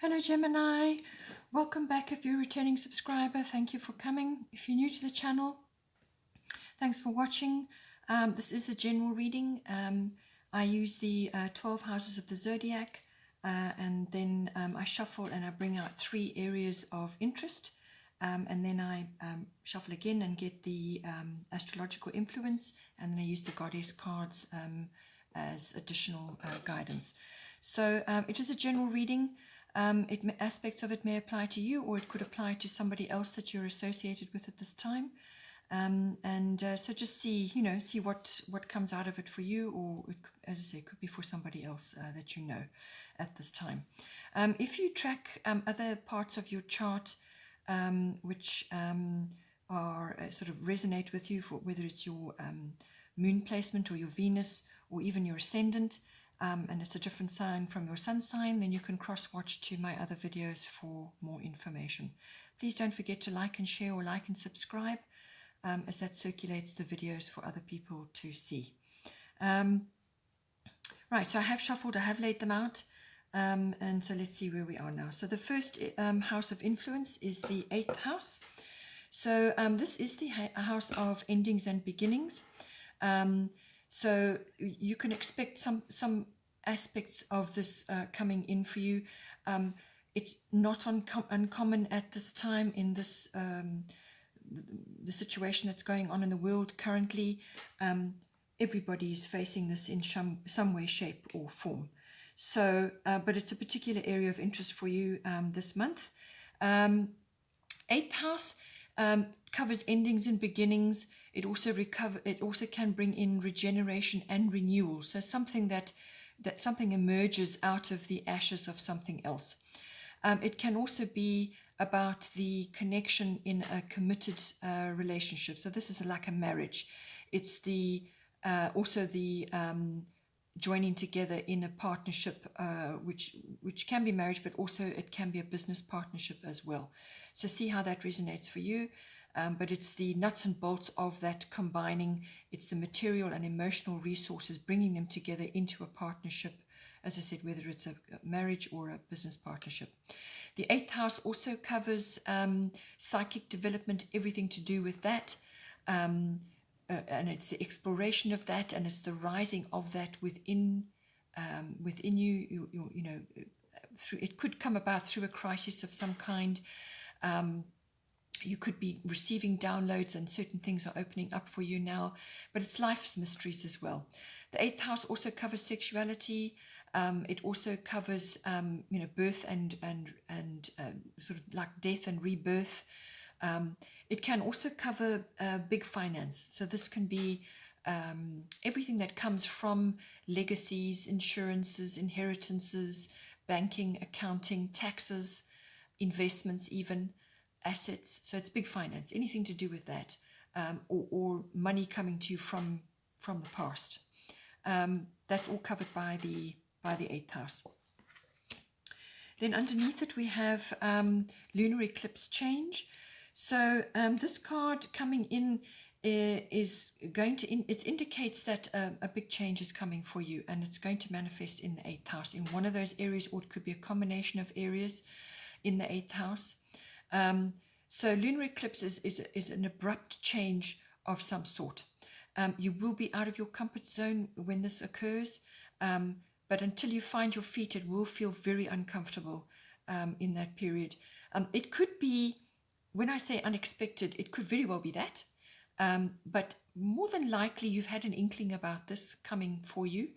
Hello Gemini, welcome back if you're a returning subscriber. Thank you for coming. If you're new to the channel, thanks for watching. This is a general reading. I use the 12 houses of the zodiac and then I shuffle and I bring out 3 areas of interest, and then I shuffle again and get the astrological influence, and then I use the goddess cards as additional guidance. So it is a general reading. Aspects of it may apply to you, or it could apply to somebody else that you're associated with at this time. So just see what comes out of it for you, or it, as I say, it could be for somebody else that you know at this time. If you track other parts of your chart which are sort of resonate with you, for whether it's your moon placement or your Venus or even your ascendant, and it's a different sign from your sun sign, then you can cross-watch to my other videos for more information. Please don't forget to like and share, or like and subscribe, as that circulates the videos for other people to see. Right, so I have shuffled, I have laid them out, and so let's see where we are now. So the first house of influence is the 8th house. So this is the house of endings and beginnings. So you can expect some aspects of this coming in for you. It's not uncommon at this time in this the situation that's going on in the world currently. Everybody is facing this in some way, shape or form. So, but it's a particular area of interest for you this month. 8th house covers endings and beginnings. It also can bring in regeneration and renewal. So something that something emerges out of the ashes of something else. It can also be about the connection in a committed relationship. So this is like a marriage. It's the also the joining together in a partnership, which can be marriage, but also it can be a business partnership as well. So see how that resonates for you. But it's the nuts and bolts of that combining. It's the material and emotional resources, bringing them together into a partnership, as I said, whether it's a marriage or a business partnership. The 8th house also covers psychic development, everything to do with that. And it's the exploration of that, and it's the rising of that within you. You know, through, it could come about through a crisis of some kind. You could be receiving downloads and certain things are opening up for you now, but it's life's mysteries as well. The 8th house also covers sexuality. It also covers, birth and sort of like death and rebirth. It can also cover big finance. So this can be everything that comes from legacies, insurances, inheritances, banking, accounting, taxes, investments, even assets. So it's big finance, anything to do with that, or money coming to you from the past. That's all covered by the 8th house. Then underneath it we have lunar eclipse change. So this card coming in is going to it indicates that a big change is coming for you, and it's going to manifest in the 8th house, in one of those areas, or it could be a combination of areas in the 8th house. So lunar eclipse is an abrupt change of some sort. You will be out of your comfort zone when this occurs, but until you find your feet, it will feel very uncomfortable in that period. It could be, when I say unexpected, it could very well be that, but more than likely you've had an inkling about this coming for you,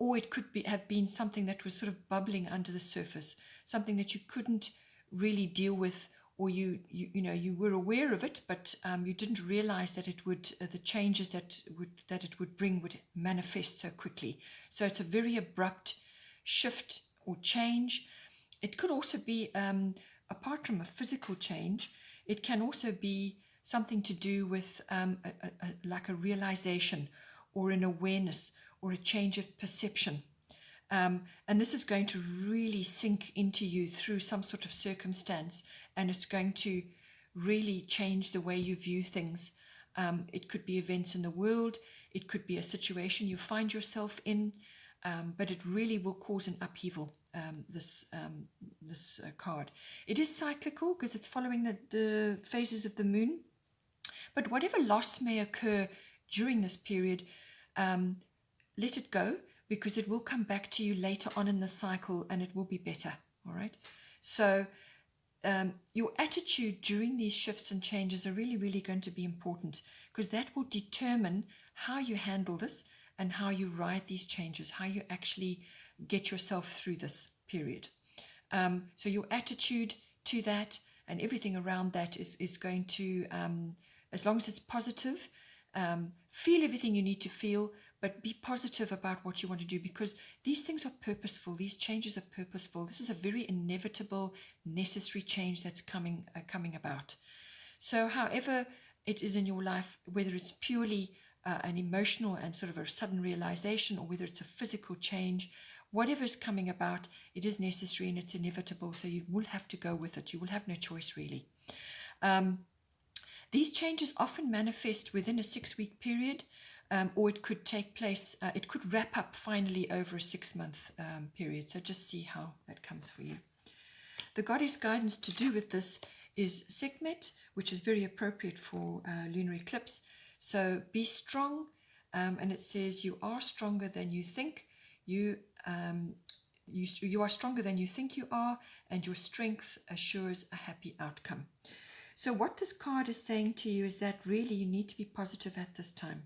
or it could have been something that was sort of bubbling under the surface, something that you couldn't really deal with, or you were aware of it, but you didn't realize that it would the changes that it would bring would manifest so quickly. So it's a very abrupt shift or change. It could also be, apart from a physical change, it can also be something to do with like a realization or an awareness or a change of perception. And this is going to really sink into you through some sort of circumstance, and it's going to really change the way you view things. It could be events in the world, it could be a situation you find yourself in, but it really will cause an upheaval. this card. It is cyclical because it's following the phases of the moon. But whatever loss may occur during this period, let it go, because it will come back to you later on in the cycle and it will be better. All right. So your attitude during these shifts and changes are really, really going to be important, because that will determine how you handle this and how you ride these changes, how you actually get yourself through this period. So your attitude to that and everything around that is going to, as long as it's positive, feel everything you need to feel, but be positive about what you want to do, because these things are purposeful. These changes are purposeful. This is a very inevitable, necessary change that's coming about. So however it is in your life, whether it's purely an emotional and sort of a sudden realization, or whether it's a physical change, whatever is coming about, it is necessary and it's inevitable. So you will have to go with it. You will have no choice, really. These changes often manifest within a 6-week period, or it could take place, it could wrap up finally over a 6-month period. So just see how that comes for you. The goddess guidance to do with this is Sekhmet, which is very appropriate for lunar eclipse. So be strong, and it says you are stronger than you think. You are stronger than you think you are, and your strength assures a happy outcome. So what this card is saying to you is that really you need to be positive at this time.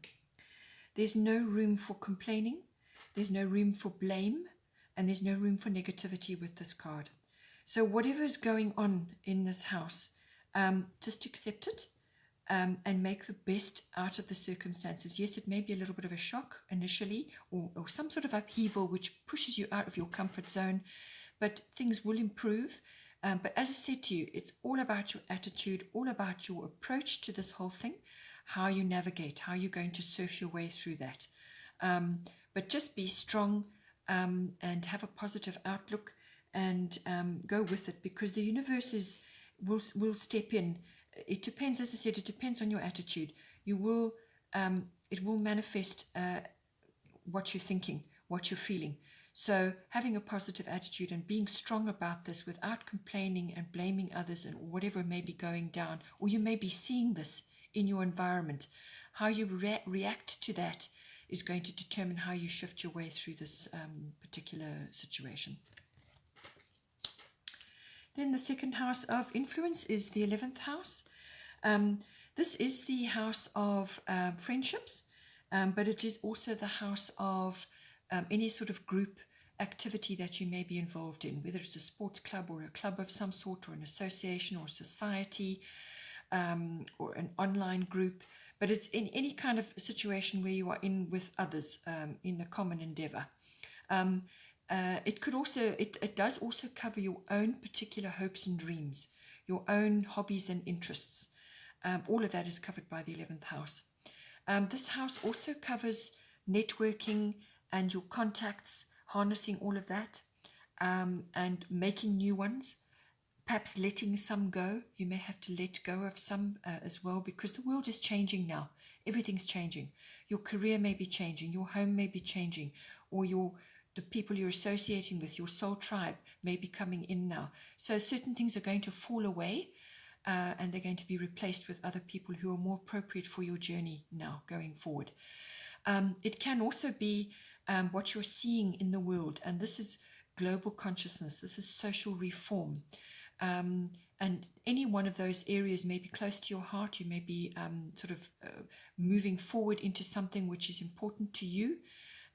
There's no room for complaining, there's no room for blame, and there's no room for negativity with this card. So whatever is going on in this house, just accept it and make the best out of the circumstances. Yes, it may be a little bit of a shock initially, or some sort of upheaval which pushes you out of your comfort zone, but things will improve. But as I said to you, it's all about your attitude, all about your approach to this whole thing, how you navigate, how you're going to surf your way through that. But just be strong and have a positive outlook, and go with it, because the universe will step in. It depends, as I said, it depends on your attitude. It will manifest what you're thinking, what you're feeling. So having a positive attitude and being strong about this without complaining and blaming others and whatever may be going down, or you may be seeing this in your environment, how you react to that is going to determine how you shift your way through this particular situation. Then the second house of influence is the 11th house. This is the house of friendships, but it is also the house of any sort of group activity that you may be involved in, whether it's a sports club or a club of some sort, or an association or society, or an online group. But it's in any kind of situation where you are in with others in a common endeavor. It does also cover your own particular hopes and dreams, your own hobbies and interests. All of that is covered by the 11th house. This house also covers networking and your contacts, harnessing all of that, and making new ones, perhaps letting some go. You may have to let go of some as well, because the world is changing now. Everything's changing. Your career may be changing, your home may be changing, or the people you're associating with, your soul tribe, may be coming in now. So certain things are going to fall away, and they're going to be replaced with other people who are more appropriate for your journey now going forward. It can also be what you're seeing in the world, and this is global consciousness, this is social reform, and any one of those areas may be close to your heart. You may be moving forward into something which is important to you.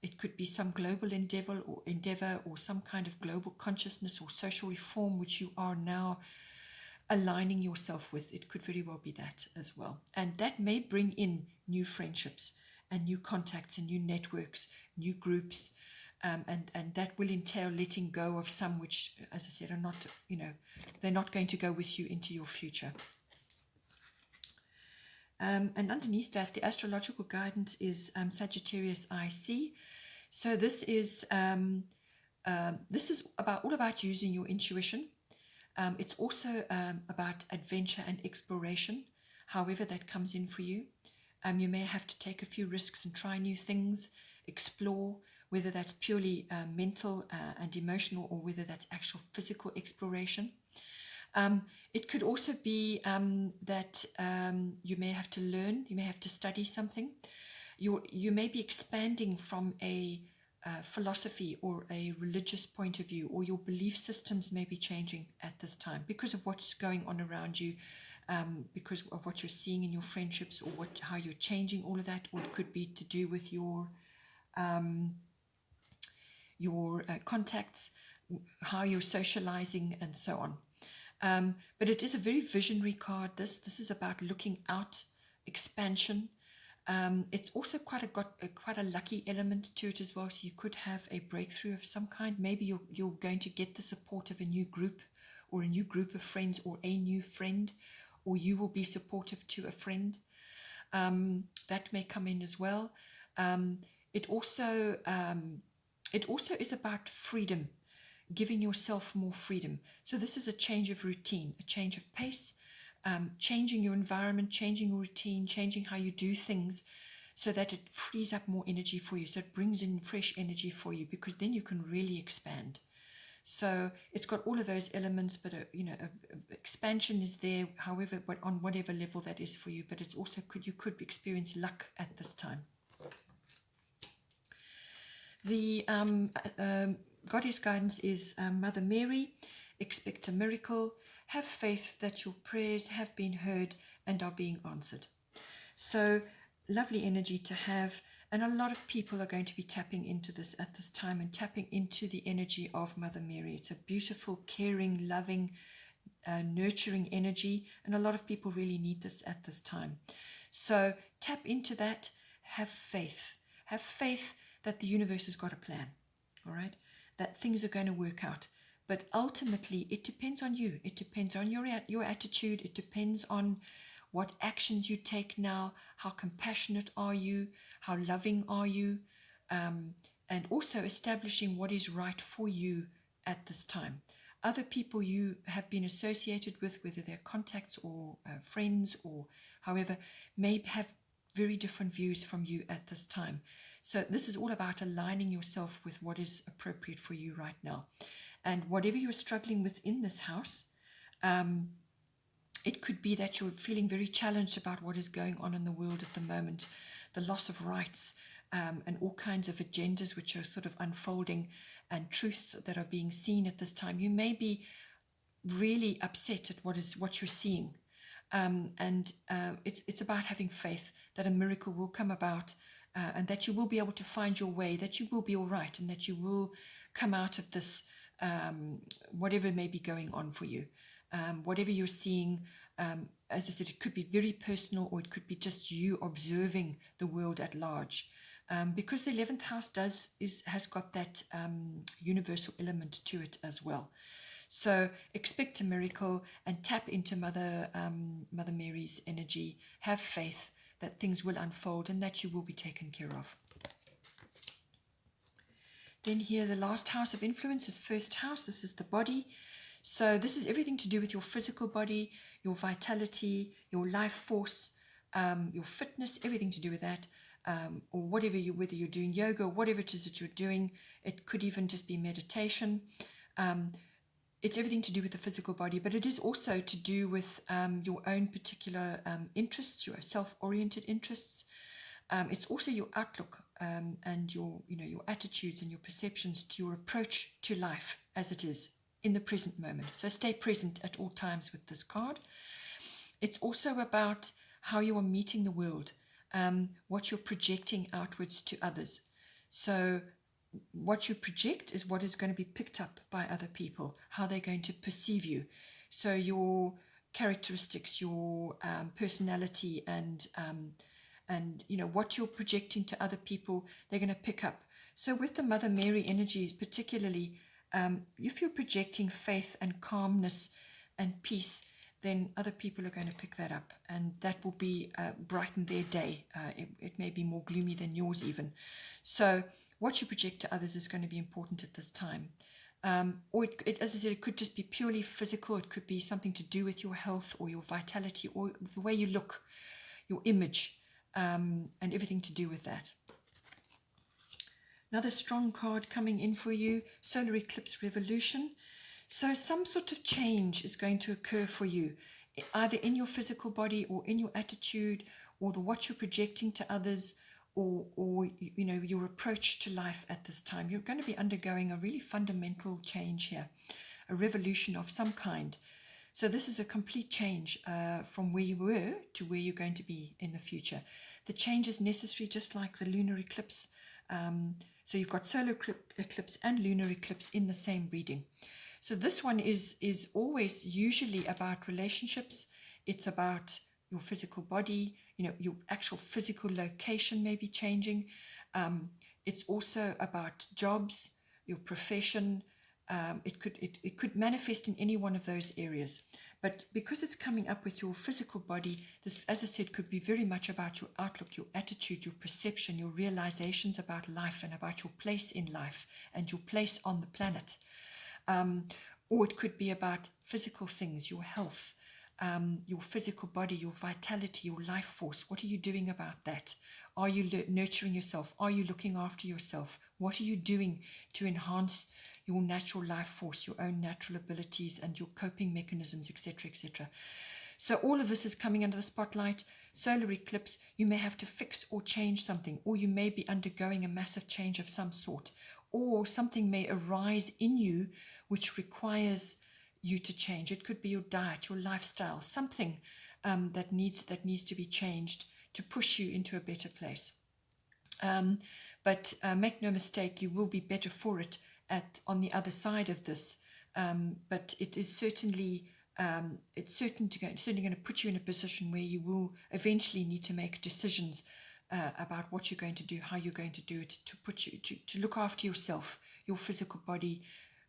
It could be some global endeavor or some kind of global consciousness or social reform which you are now aligning yourself with. It could very well be that as well, and that may bring in new friendships and new contacts and new networks, new groups, and that will entail letting go of some which, as I said, are not, they're not going to go with you into your future. And underneath that, the astrological guidance is Sagittarius IC. So this is all about using your intuition. It's also about adventure and exploration, however that comes in for you. You may have to take a few risks and try new things, explore whether that's purely mental and emotional, or whether that's actual physical exploration. It could also be that you may have to learn, you may have to study something. You may be expanding from a philosophy or a religious point of view, or your belief systems may be changing at this time because of what's going on around you, because of what you're seeing in your friendships, or how you're changing all of that, or it could be to do with your contacts, how you're socializing, and so on. But it is a very visionary card. This is about looking out, expansion. It's also quite a lucky element to it as well. So you could have a breakthrough of some kind. Maybe you're going to get the support of a new group, or a new group of friends, or a new friend, or you will be supportive to a friend. That may come in as well. It also is about freedom, giving yourself more freedom. So this is a change of routine, a change of pace, changing your environment, changing your routine, changing how you do things, so that it frees up more energy for you. So it brings in fresh energy for you, because then you can really expand. So it's got all of those elements, but expansion is there, however, but on whatever level that is for you. But it's also you could experience luck at this time. The goddess guidance is Mother Mary. Expect a miracle. Have faith that your prayers have been heard and are being answered. So lovely energy to have. And a lot of people are going to be tapping into this at this time, and tapping into the energy of Mother Mary. It's a beautiful, caring, loving, nurturing energy. And a lot of people really need this at this time. So tap into that. Have faith. Have faith that the universe has got a plan. All right? That things are going to work out. But ultimately, it depends on you. It depends on your attitude. It depends on what actions you take now. How compassionate are you? How loving are you? And also establishing what is right for you at this time. Other people you have been associated with, whether they're contacts or friends or however, may have very different views from you at this time. So this is all about aligning yourself with what is appropriate for you right now. And whatever you're struggling with in this house, it could be that you're feeling very challenged about what is going on in the world at the moment, the loss of rights, and all kinds of agendas which are sort of unfolding, and truths that are being seen at this time. You may be really upset at what you're seeing. It's about having faith that a miracle will come about, and that you will be able to find your way, that you will be all right, and that you will come out of this, whatever may be going on for you. Whatever you're seeing, as I said, it could be very personal, or it could be just you observing the world at large. Because the 11th house has got that universal element to it as well. So expect a miracle and tap into Mother Mary's energy. Have faith that things will unfold and that you will be taken care of. Then here, the last house of influence is first house. This is the body. So this is everything to do with your physical body, your vitality, your life force, your fitness, everything to do with that. Or whether you're doing yoga, whatever it is that you're doing. It could even just be meditation. It's everything to do with the physical body, but it is also to do with your own particular interests, your self-oriented interests. It's also your outlook and your attitudes and your perceptions, to your approach to life as it is in the present moment. So stay present at all times with this card. It's also about how you are meeting the world, what you're projecting outwards to others. So what you project is what is going to be picked up by other people, how they're going to perceive you. So your characteristics, your personality, and what you're projecting to other people, they're going to pick up. So with the Mother Mary energies, particularly, if you're projecting faith and calmness and peace, then other people are going to pick that up, and that will be brighten their day. It may be more gloomy than yours even. So what you project to others is going to be important at this time. Or as I said, it could just be purely physical. It could be something to do with your health or your vitality or the way you look, your image, and everything to do with that. Another strong card coming in for you, solar eclipse revolution. So some sort of change is going to occur for you, either in your physical body or in your attitude or what you're projecting to others, or you know, your approach to life at this time. You're going to be undergoing a really fundamental change here, a revolution of some kind. So this is a complete change from where you were to where you're going to be in the future. The change is necessary, just like the lunar eclipse. So you've got solar eclipse and lunar eclipse in the same reading. So this one is always usually about relationships. It's about your physical body, you know, your actual physical location may be changing. It's also about jobs, your profession. It could manifest in any one of those areas. But because it's coming up with your physical body, this, as I said, could be very much about your outlook, your attitude, your perception, your realizations about life and about your place in life and your place on the planet. Or it could be about physical things, your health, your physical body, your vitality, your life force. What are you doing about that? Are you nurturing yourself? Are you looking after yourself? What are you doing to enhance your natural life force, your own natural abilities and your coping mechanisms, etc., etc.? So all of this is coming under the spotlight. Solar eclipse, you may have to fix or change something, or you may be undergoing a massive change of some sort, or something may arise in you which requires you to change. It could be your diet, your lifestyle, something that needs to be changed to push you into a better place. But make no mistake, you will be better for it on the other side of this. But it is certainly certainly going to put you in a position where you will eventually need to make decisions about what you're going to do, how you're going to do it, to put you to look after yourself, your physical body,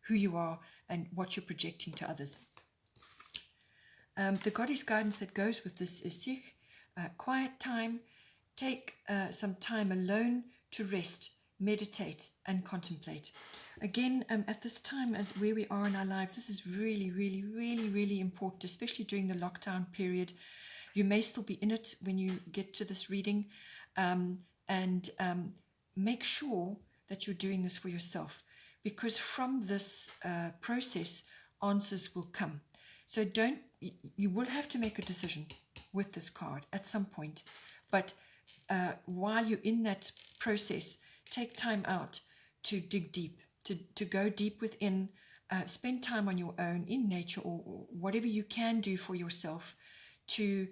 who you are, and what you're projecting to others. The goddess guidance that goes with this is Sikh, quiet time. Take some time alone to rest, meditate, and contemplate. Again, at this time, as where we are in our lives, this is really, really, really, really important, especially during the lockdown period. You may still be in it when you get to this reading, and make sure that you're doing this for yourself, because from this process, answers will come. So you will have to make a decision with this card at some point, but while you're in that process, take time out to dig deep, to go deep within, spend time on your own in nature, or whatever you can do for yourself to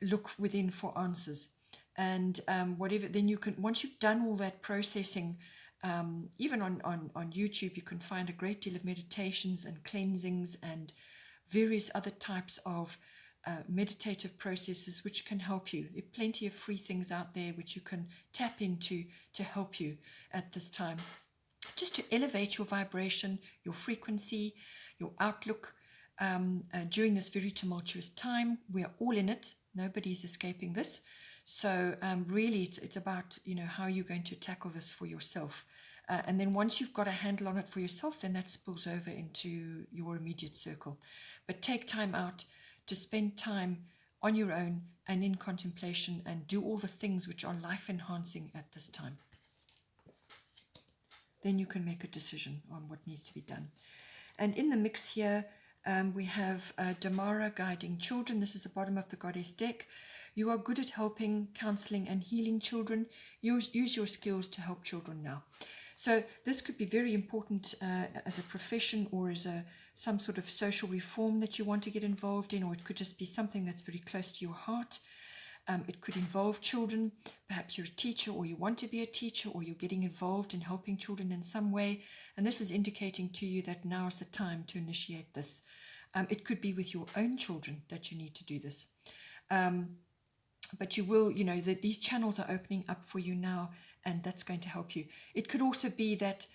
look within for answers. And whatever, then you can, once you've done all that processing, even on YouTube, you can find a great deal of meditations and cleansings and various other types of meditative processes which can help you. There are plenty of free things out there which you can tap into to help you at this time, just to elevate your vibration, your frequency, your outlook during this very tumultuous time. We are all in it. Nobody's escaping this. So really, it's about, you know, how you're going to tackle this for yourself. And then once you've got a handle on it for yourself, then that spills over into your immediate circle. But take time out to spend time on your own and in contemplation, and do all the things which are life enhancing at this time. Then you can make a decision on what needs to be done. And in the mix here, we have Damara guiding children. This is the bottom of the goddess deck. You are good at helping, counseling, and healing children. Use your skills to help children now. So this could be very important as a profession, or as some sort of social reform that you want to get involved in, or it could just be something that's very close to your heart. It could involve children. Perhaps you're a teacher, or you want to be a teacher, or you're getting involved in helping children in some way. And this is indicating to you that now is the time to initiate this. It could be with your own children that you need to do this. But you will, you know, that these channels are opening up for you now, and that's going to help you. It could also be that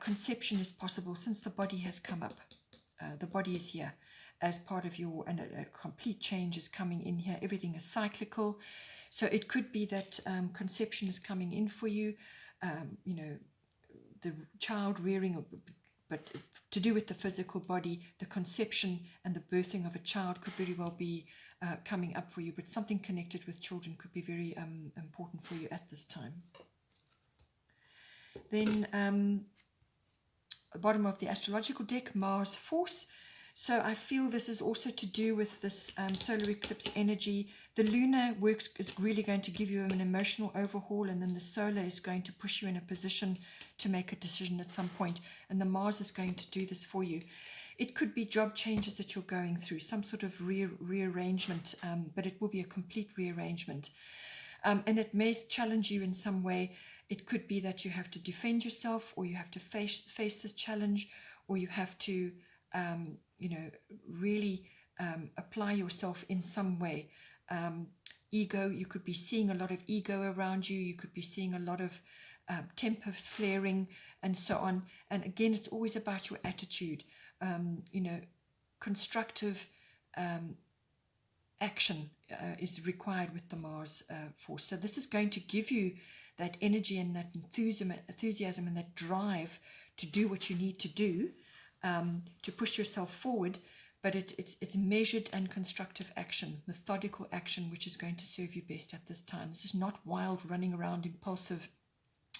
conception is possible since the body has come up. The body is here as part of your, and a complete change is coming in here. Everything is cyclical. So it could be that conception is coming in for you, you know, the child rearing, but to do with the physical body, the conception and the birthing of a child could very well be coming up for you, but something connected with children could be very important for you at this time. Then the bottom of the astrological deck, Mars Force. So I feel this is also to do with this solar eclipse energy. The lunar works is really going to give you an emotional overhaul, and then the solar is going to push you in a position to make a decision at some point, and the Mars is going to do this for you. It could be job changes that you're going through, some sort of rearrangement, but it will be a complete rearrangement. And it may challenge you in some way. It could be that you have to defend yourself, or you have to face this challenge, or you have to, really apply yourself in some way. Ego, you could be seeing a lot of ego around you. You could be seeing a lot of tempers flaring and so on. And again, it's always about your attitude. Constructive action is required with the Mars force. So this is going to give you that energy and that enthusiasm and that drive to do what you need to do, to push yourself forward. But it's measured and constructive action, methodical action, which is going to serve you best at this time. This is not wild, running around, impulsive,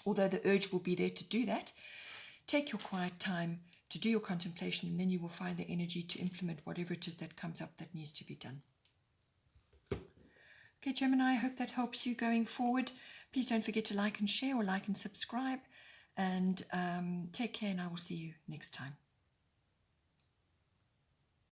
although the urge will be there to do that. Take your quiet time to do your contemplation, and then you will find the energy to implement whatever it is that comes up that needs to be done. Okay, Gemini, I hope that helps you going forward. Please don't forget to like and share, or like and subscribe. And take care, and I will see you next time.